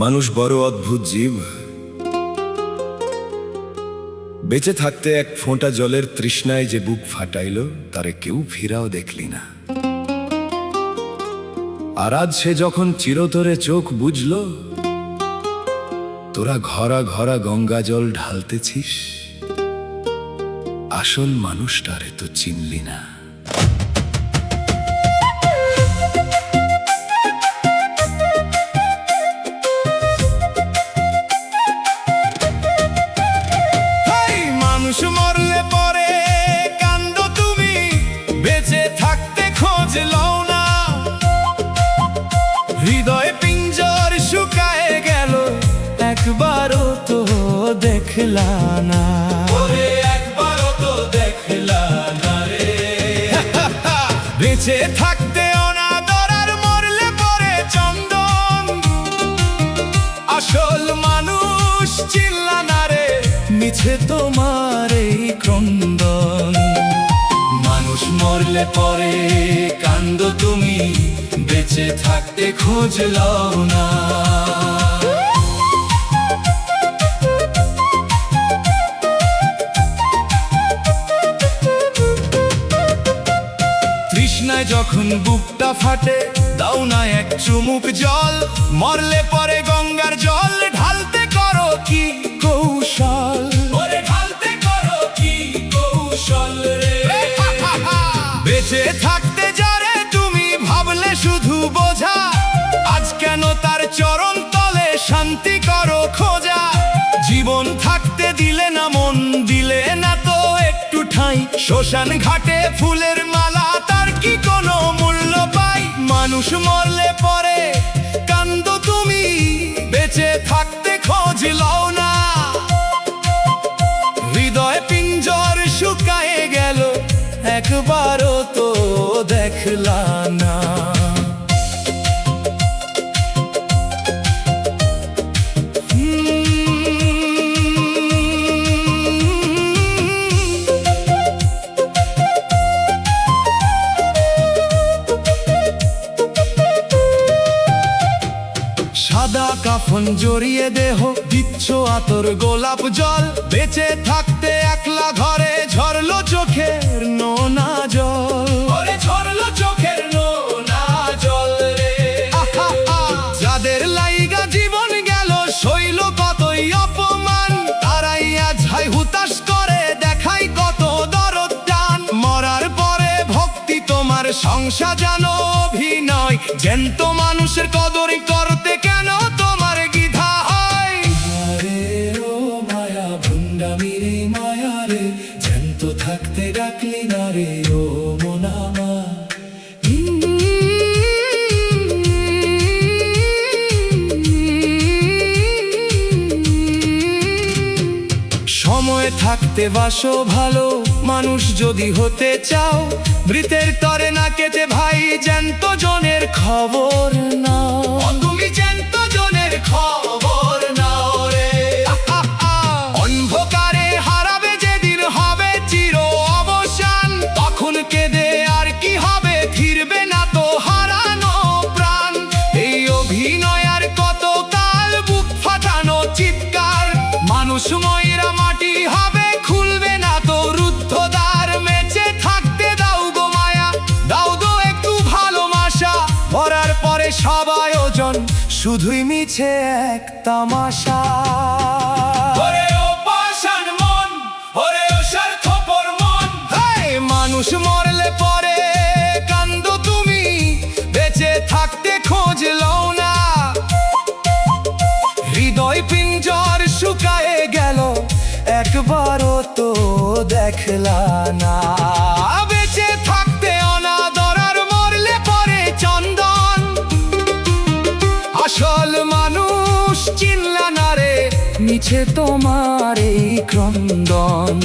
মানুষ বড় অদ্ভুত জীব। বেঁচে থাকতে এক ফোঁটা জলের তৃষ্ণায় যে বুক ফাটাইল, তারে কেউ ফিরাও দেখলি না। আর আজ সে যখন চিরতরে চোখ বুঝল, তোরা ঘরা ঘরা গঙ্গা জল ঢালতেছিস, আসল মানুষটারে তো চিনলি না। মানুষ মরলে পরে কান্দো তুমি, বেঁচে থাকতে খোঁজ লও না। হৃদয় পিঞ্জর শুকায় গেল, একবারও তো দেখলা না। একবারও তো দেখলা না রে। বেঁচে থাকতে অনাদর, আর মরলে পরে চন্দন। আসল মানুষ চিনলা না রে, মিছে তোমার এই ক্রন্দন। মানুষ মরলে পরে কান্দো তুমি, বেঁচে থাকতে খোঁজ লও না। তৃষ্ণায় যখন বুকটা ফাটে, দাও না এক চুমুক জল। মরলে পরে গঙ্গার জল ঢালতে করো কি কৌশল। ঢালতে করো কি কৌশল রে। বেঁচে থাকতে যারে তুমি ভাবলে শুধু বোঝা, আজ কেন তার চরণ তলে শান্তি করো খোঁজা। জীবন থাকতে দিলে না, মন দিলে না তো একটু ঠাঁই। শ্মশান ঘাটে ফুলের মালা, তার কি কোনো মূল্য পাই? মানুষ মরলে পরে কান্দো তুমি, বেঁচে থাকতে খোঁজ লও না। হৃদয় পিঞ্জর শুকায়ে গেল, একবারও তো দেখলা না। সাদা কাফন জড়িয়ে দেহ, দিচ্ছ আতর গোলাপ জল। বেঁচে থাকতে একলা ঘরে ঝরলো চোখের নোনা জল। ঝরলো চোখের নোনা জল রে। যাদের লাইগা জীবন গেল, সইল কতই অপমান। তারাই আজ হাই হুতাশ করে দেখাই কত দরদ টান। মরার পরে ভক্তি তোমার সংসার জানো অভিনয়। জ্যান্ত মানুষের কদর করতে কেন তোমার দ্বিধা হয়? ও মায়া ভুন্ডামি রে মায়া রে, জ্যান্ত থাকতে ডাকলি না রে ও মনামা। সময় থাকতে বাসো ভালো, মানুষ যদি হতে চাও। মৃতের তরে না কেটে ভাই জ্যান্ত জনের খবর নাও। তুমি জ্যান্ত জনের খবর নাও রে। অন্ধকারে হারাবে যেদিন হবে চির অবসান, তখন কেঁদে আর কি হবে? ফিরবে না তো হারানো প্রাণ। এই অভিনয় আর কত কাল? বুক ফাটানো চিৎকার। মানুষ ময়রা মাটি হবে, খুলবে না তো রুদ্ধ দ্বার। মেচে থাকতে দাও গো মায়া, দাও গো একটু ভালোবাসা। মরার পরে সব আয়োজন শুধুই মিছে এক তামাশা। মানুষ মরলে পরে কান্দো তুমি, বেঁচে থাকতে খোঁজ লও না। হৃদয় পিঞ্জর শুকায়ে গেল, একবারও তো দেখলা না। বেঁচে থাকতে অনাদর, আর মরলে পরে চন্দন। আসল মানুষ চিনলা না রে, মিছে তোমার এই ক্রন্দন।